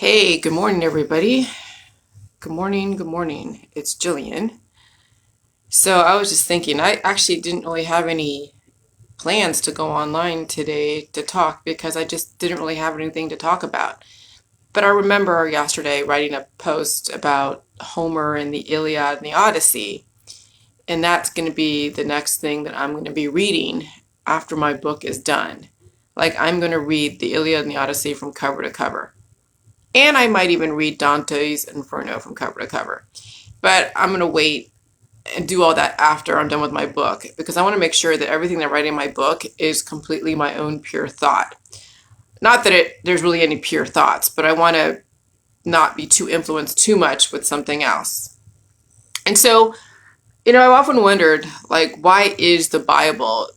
Hey, good morning, everybody. Good morning, good morning. It's Jillian. So I was just thinking, I actually didn't really have any plans to go online today to talk because I just didn't really have anything to talk about. But I remember yesterday writing a post about Homer and the Iliad and the Odyssey, and that's going to be the next thing that I'm going to be reading after my book is done. Like, I'm going to read the Iliad and the Odyssey from cover to cover. And I might even read Dante's Inferno from cover to cover. But I'm going to wait and do all that after I'm done with my book because I want to make sure that everything that I write in my book is completely my own pure thought. Not that there's really any pure thoughts, but I want to not be too influenced too much with something else. And so, I've often wondered, like, why is the Bible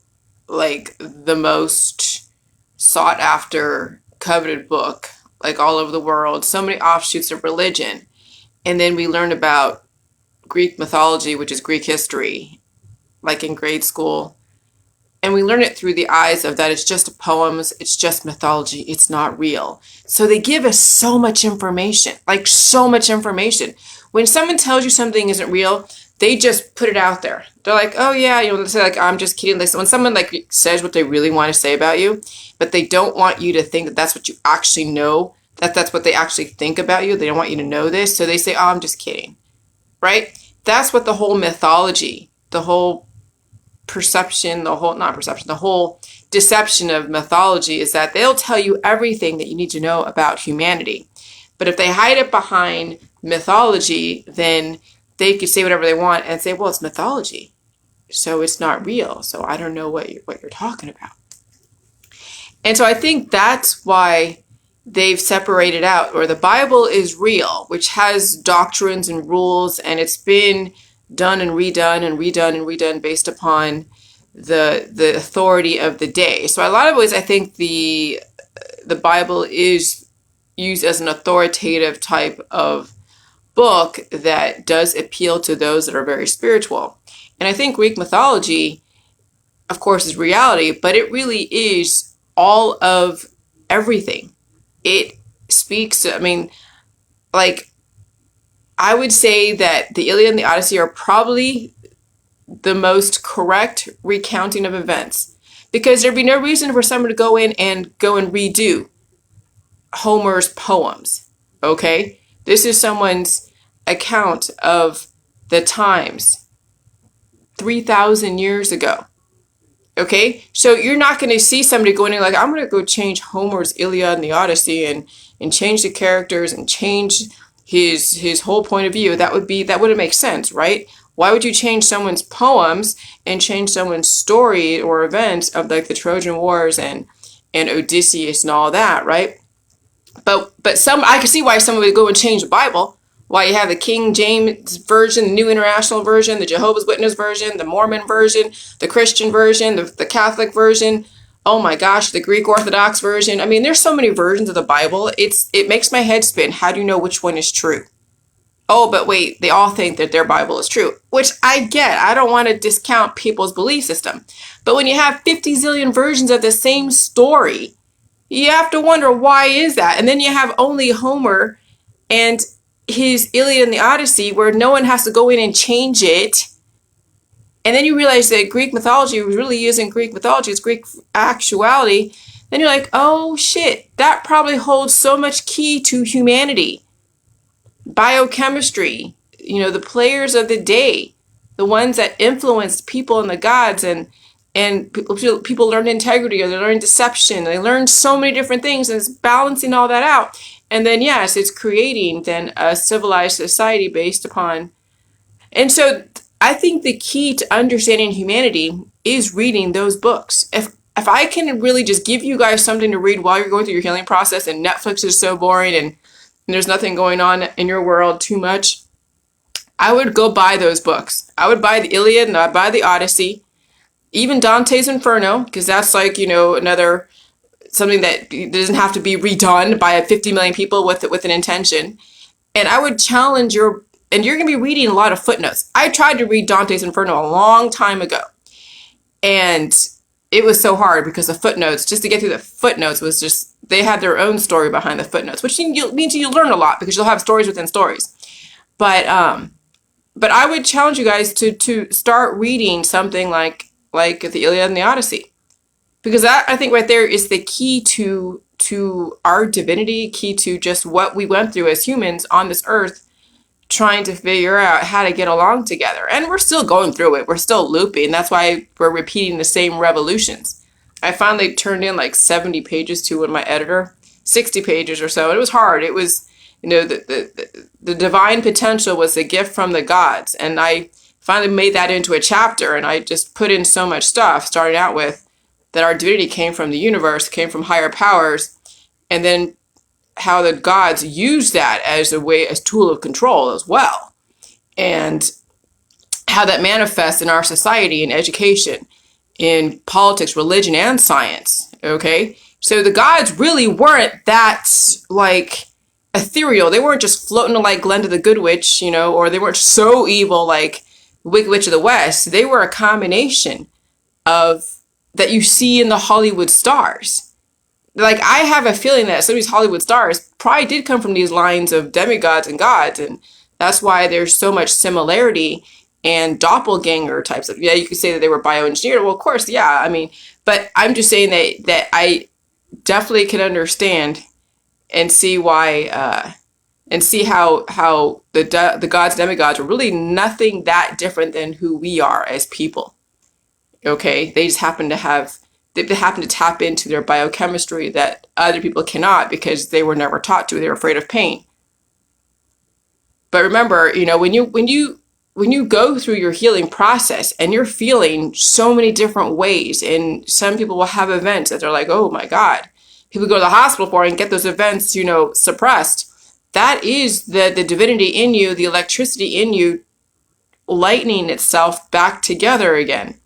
like the most sought after, coveted book, like all over the world, so many offshoots of religion. And then we learn about Greek mythology, which is Greek history, like in grade school. And we learn it through the eyes of that it's just poems, it's just mythology, it's not real. So they give us so much information, like so much information. When someone tells you something isn't real, they just put it out there. They're like, oh yeah, they say like, I'm just kidding. Like, when someone like says what they really want to say about you, but they don't want you to think that that's what you actually know, that's what they actually think about you. They don't want you to know this. So they say, oh, I'm just kidding, right? That's what the whole mythology, the whole perception, the whole deception of mythology is that they'll tell you everything that you need to know about humanity. But if they hide it behind mythology, then they could say whatever they want and say, well, it's mythology, so it's not real. So I don't know what you're talking about. And so I think that's why they've separated out, or the Bible is real, which has doctrines and rules, and it's been done and redone and redone and redone based upon the authority of the day. So a lot of ways, I think the Bible is used as an authoritative type of book that does appeal to those that are very spiritual. And I think Greek mythology, of course, is reality, but it really is all of everything. It speaks, like, I would say that the Iliad and the Odyssey are probably the most correct recounting of events, because there'd be no reason for someone to go and redo Homer's poems. Okay? This is someone's account of the times 3,000 years ago. Okay? So you're not going to see somebody going in like, I'm going to go change Homer's Iliad and the Odyssey and change the characters and change his whole point of view. That wouldn't make sense, right? Why would you change someone's poems and change someone's story or events of like the Trojan Wars and Odysseus and all that, right? But I can see why someone would go and change the Bible. Why you have the King James version, the New International Version, the Jehovah's Witness version, the Mormon version, the Christian version, the Catholic version. Oh my gosh, the Greek Orthodox version. I mean, there's so many versions of the Bible. It makes my head spin. How do you know which one is true? Oh, but wait, they all think that their Bible is true, which I get. I don't want to discount people's belief system. But when you have 50 zillion versions of the same story, you have to wonder, why is that? And then you have only Homer and his Iliad and the Odyssey where no one has to go in and change it. And then you realize that Greek mythology really isn't Greek mythology, it's Greek actuality. Then you're like, oh shit, that probably holds so much key to humanity. Biochemistry, the players of the day, the ones that influenced people and the gods, and people learn integrity, or they learn deception. They learn so many different things, and it's balancing all that out. And then, yes, it's creating then a civilized society based upon. And so I think the key to understanding humanity is reading those books. If I can really just give you guys something to read while you're going through your healing process, and Netflix is so boring and there's nothing going on in your world too much, I would go buy those books. I would buy the Iliad and I'd buy the Odyssey, even Dante's Inferno, because that's like, another something that doesn't have to be redone by 50 million people with an intention. And I would challenge and you're going to be reading a lot of footnotes. I tried to read Dante's Inferno a long time ago, and it was so hard because the footnotes, just to get through the footnotes was just, they had their own story behind the footnotes, which means you learn a lot because you'll have stories within stories. But I would challenge you guys to start reading something like the Iliad and the Odyssey, because that, I think, right there is the key to our divinity, key to just what we went through as humans on this earth, trying to figure out how to get along together. And we're still going through it. We're still looping. That's why we're repeating the same revolutions. I finally turned in like 70 pages to my editor, 60 pages or so. It was hard. It was, the divine potential was a gift from the gods. And I finally made that into a chapter, and I just put in so much stuff, starting out with that our divinity came from the universe, came from higher powers, and then how the gods use that as as tool of control as well. And how that manifests in our society, in education, in politics, religion, and science. Okay? So the gods really weren't that like ethereal. They weren't just floating like Glenda the Good Witch, or they weren't so evil like Wicked Witch of the West. They were a combination of that you see in the Hollywood stars. Like, I have a feeling that some of these Hollywood stars probably did come from these lines of demigods and gods, and that's why there's so much similarity and doppelganger types of, you could say that they were bioengineered. Well, of course, yeah, I mean, but I'm just saying that I definitely can understand and see why, and see how the gods, demigods are really nothing that different than who we are as people. Okay, they just happen to tap into their biochemistry that other people cannot because they were never taught to. They're afraid of pain. But remember, when you go through your healing process and you're feeling so many different ways, and some people will have events that they're like, oh my God, people go to the hospital for and get those events, suppressed. That is the divinity in you, the electricity in you, lightening itself back together again.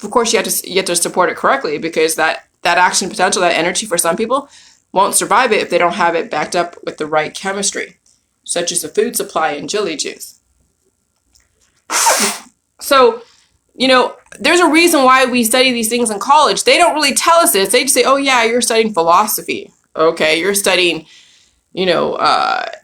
Of course, you have to support it correctly, because that action potential, that energy for some people won't survive it if they don't have it backed up with the right chemistry, such as the food supply and jelly juice. So, there's a reason why we study these things in college. They don't really tell us this. They just say, oh yeah, you're studying philosophy. Okay, you're studying,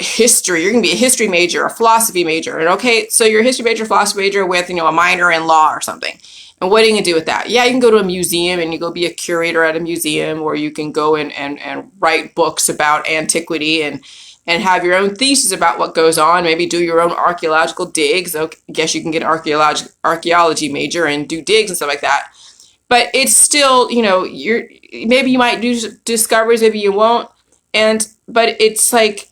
history. You're going to be a history major, a philosophy major. And okay, so you're a history major, philosophy major with, a minor in law or something. And what are you going to do with that? Yeah, you can go to a museum and you go be a curator at a museum, or you can go and write books about antiquity and have your own thesis about what goes on, maybe do your own archaeological digs. I guess you can get an archaeology major and do digs and stuff like that. But it's still, maybe you might do discoveries, maybe you won't. But it's like,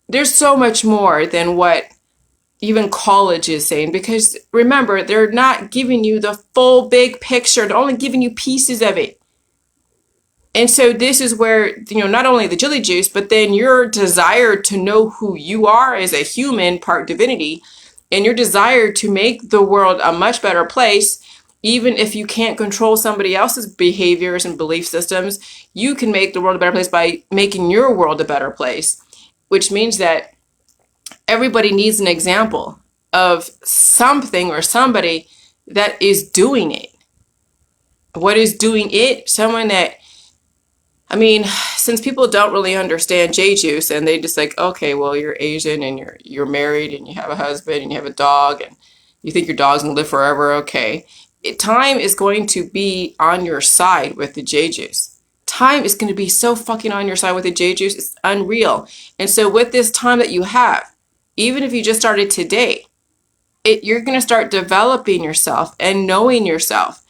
there's so much more than what even college is saying, because remember, they're not giving you the full big picture. They're only giving you pieces of it. And so this is where, not only the jelly juice, but then your desire to know who you are as a human, part divinity, and your desire to make the world a much better place. Even if you can't control somebody else's behaviors and belief systems, you can make the world a better place by making your world a better place, which means that everybody needs an example of something or somebody that is doing it. What is doing it? Someone that, since people don't really understand J-juice, and they just like, okay, well, you're Asian and you're married and you have a husband and you have a dog and you think your dog's gonna live forever, okay. Time is going to be on your side with the J-juice. Time is going to be so fucking on your side with the J-juice. It's unreal. And so with this time that you have, even if you just started today, you're going to start developing yourself and knowing yourself.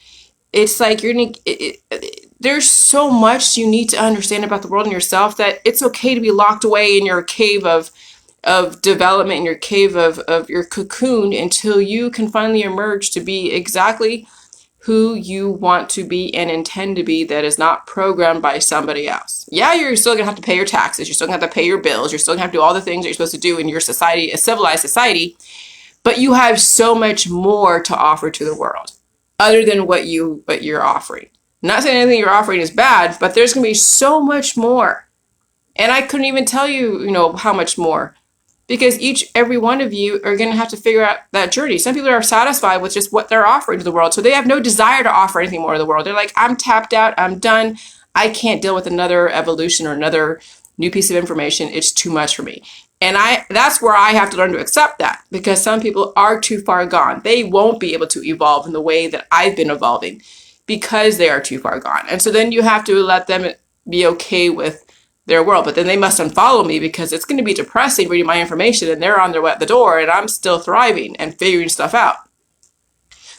It's like there's so much you need to understand about the world and yourself that it's okay to be locked away in your cave of development, in your cave of your cocoon, until you can finally emerge to be exactly who you want to be and intend to be, that is not programmed by somebody else. Yeah, you're still going to have to pay your taxes. You're still going to have to pay your bills. You're still going to have to do all the things that you're supposed to do in your society, a civilized society. But you have so much more to offer to the world other than what you're offering. I'm not saying anything you're offering is bad, but there's going to be so much more. And I couldn't even tell you, how much more. because every one of you are going to have to figure out that journey. Some people are satisfied with just what they're offering to the world, so they have no desire to offer anything more to the world. They're like, I'm tapped out, I'm done, I can't deal with another evolution or another new piece of information. It's too much for me. And that's where I have to learn to accept that, because some people are too far gone. They won't be able to evolve in the way that I've been evolving because they are too far gone. And so then you have to let them be okay with their world. But then they must unfollow me, because it's going to be depressing reading my information and they're on their way at the door and I'm still thriving and figuring stuff out.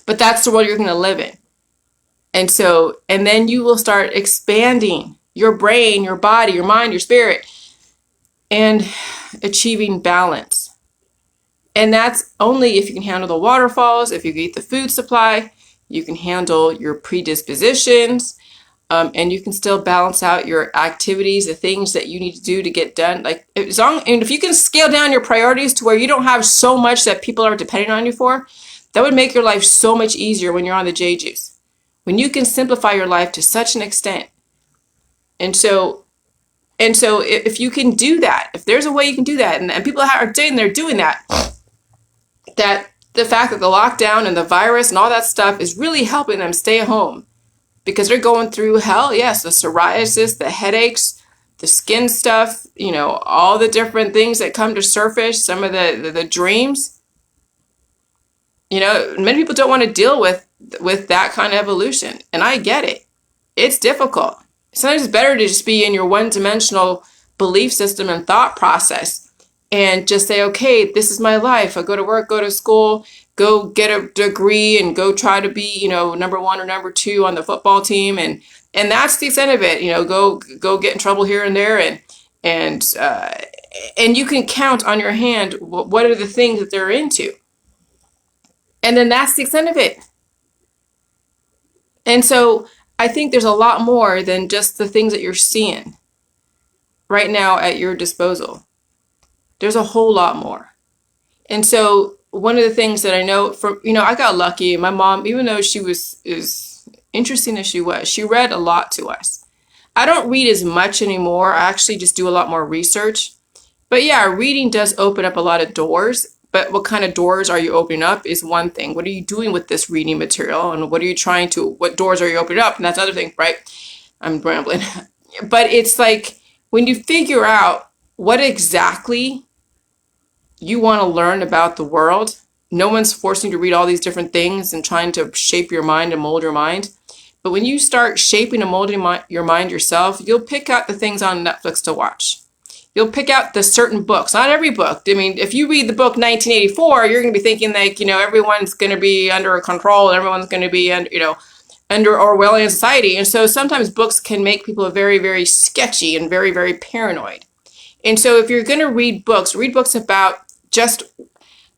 But that's the world you're going to live in. And then you will start expanding your brain, your body, your mind, your spirit, and achieving balance. And that's only if you can handle the waterfalls, if you can eat the food supply, you can handle your predispositions, and you can still balance out your activities, the things that you need to do to get done. Like, and if you can scale down your priorities to where you don't have so much that people are depending on you for, that would make your life so much easier when you're on the J juice. When you can simplify your life to such an extent. And so if you can do that, if there's a way you can do that, and people are saying they're doing that, that the fact that the lockdown and the virus and all that stuff is really helping them stay home, because they're going through hell. Yes, the psoriasis, the headaches, the skin stuff, all the different things that come to surface, some of the dreams. Many people don't want to deal with that kind of evolution. And I get it. It's difficult. Sometimes it's better to just be in your one-dimensional belief system and thought process and just say, okay, this is my life. I go to work, go to school, go get a degree, and go try to be, number one or number two on the football team. And that's the extent of it. Go get in trouble here and there. And you can count on your hand what are the things that they're into. And then that's the extent of it. And so I think there's a lot more than just the things that you're seeing right now at your disposal. There's a whole lot more. And so one of the things that I know from, I got lucky. My mom, even though she was as interesting as she was, she read a lot to us. I don't read as much anymore. I actually just do a lot more research. But yeah, reading does open up a lot of doors. But what kind of doors are you opening up is one thing. What are you doing with this reading material? And what doors are you opening up? And that's the other thing, right? I'm rambling. But it's like, when you figure out what exactly you want to learn about the world, no one's forcing you to read all these different things and trying to shape your mind and mold your mind. But when you start shaping and molding your mind yourself, you'll pick out the things on Netflix to watch. You'll pick out the certain books, not every book. I mean, if you read the book 1984, you're going to be thinking like, everyone's going to be under control and everyone's going to be, under Orwellian society. And so sometimes books can make people very, very sketchy and very, very paranoid. And so if you're going to read books about just,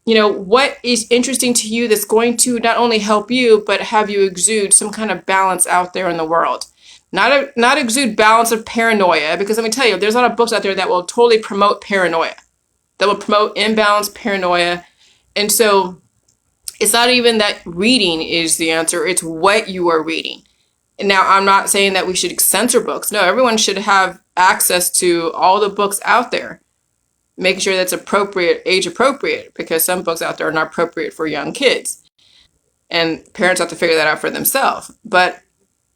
what is interesting to you that's going to not only help you, but have you exude some kind of balance out there in the world. Not exude balance of paranoia, because let me tell you, there's a lot of books out there that will totally promote paranoia, that will promote imbalanced paranoia. And so it's not even that reading is the answer, it's what you are reading. And now, I'm not saying that we should censor books. No, everyone should have access to all the books out there, making sure that's appropriate, age appropriate, because some books out there are not appropriate for young kids. And parents have to figure that out for themselves. But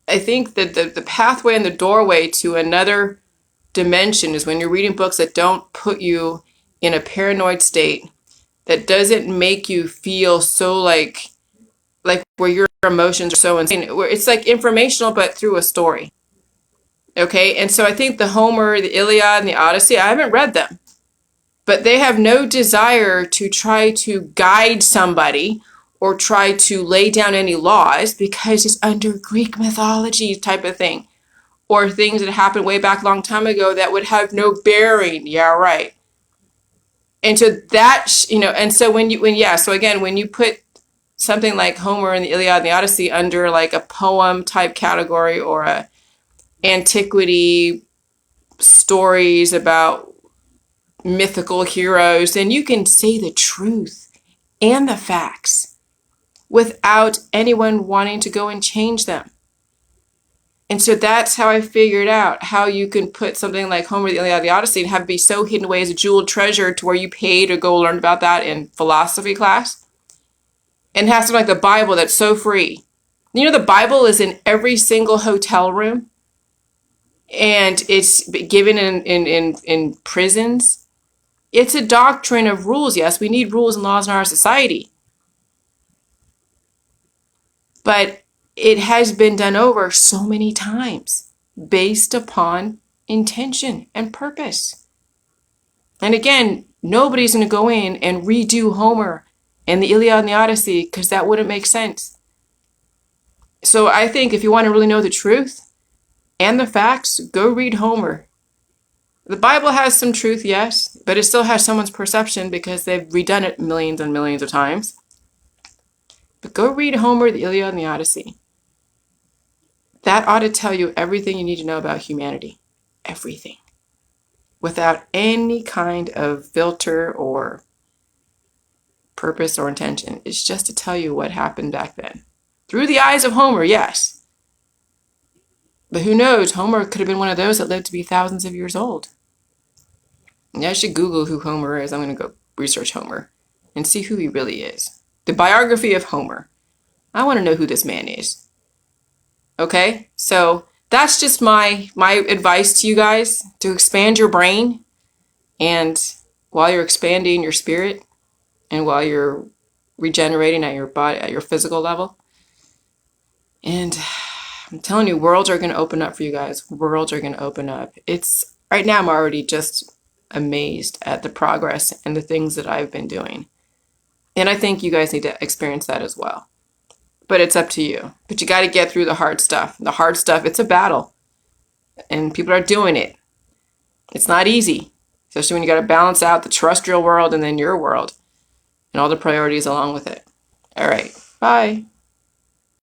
I think that the pathway and the doorway to another dimension is when you're reading books that don't put you in a paranoid state, that doesn't make you feel so like where your emotions are so insane, where it's like informational but through a story. Okay, and so I think the Homer, the Iliad, and the Odyssey, I haven't read them, but they have no desire to try to guide somebody or try to lay down any laws, because it's under Greek mythology type of thing, or things that happened way back a long time ago that would have no bearing. Yeah, right. And so that, and so when you put something like Homer and the Iliad and the Odyssey under like a poem type category, or a antiquity stories about mythical heroes, then you can say the truth and the facts without anyone wanting to go and change them. And so that's how I figured out how you can put something like Homer, the Iliad, the Odyssey, and have it be so hidden away as a jeweled treasure to where you pay to go learn about that in philosophy class. And have something like the Bible that's so free. You know, the Bible is in every single hotel room, and it's given in prisons. It's a doctrine of rules. Yes, we need rules and laws in our society. But it has been done over so many times based upon intention and purpose. And again, nobody's going to go in and redo Homer and the Iliad and the Odyssey because that wouldn't make sense. So I think if you want to really know the truth and the facts, go read Homer. The Bible has some truth, yes, but it still has someone's perception because they've redone it millions and millions of times. But go read Homer, the Iliad, and the Odyssey. That ought to tell you everything you need to know about humanity. Everything. Without any kind of filter or purpose or intention. It's just to tell you what happened back then. Through the eyes of Homer, yes. But who knows? Homer could have been one of those that lived to be thousands of years old. Yeah, I should Google who Homer is. I'm going to go research Homer and see who he really is. The biography of Homer. I want to know who this man is. Okay? So that's just my advice to you guys, to expand your brain. And while you're expanding your spirit and while you're regenerating at your body, at your physical level. And I'm telling you, worlds are going to open up for you guys. Worlds are going to open up. It's right now I'm already just amazed at the progress and the things that I've been doing. And I think you guys need to experience that as well. But it's up to you. But you got to get through the hard stuff. The hard stuff, it's a battle. And people are doing it. It's not easy. Especially when you got to balance out the terrestrial world and then your world. And all the priorities along with it. All right. Bye.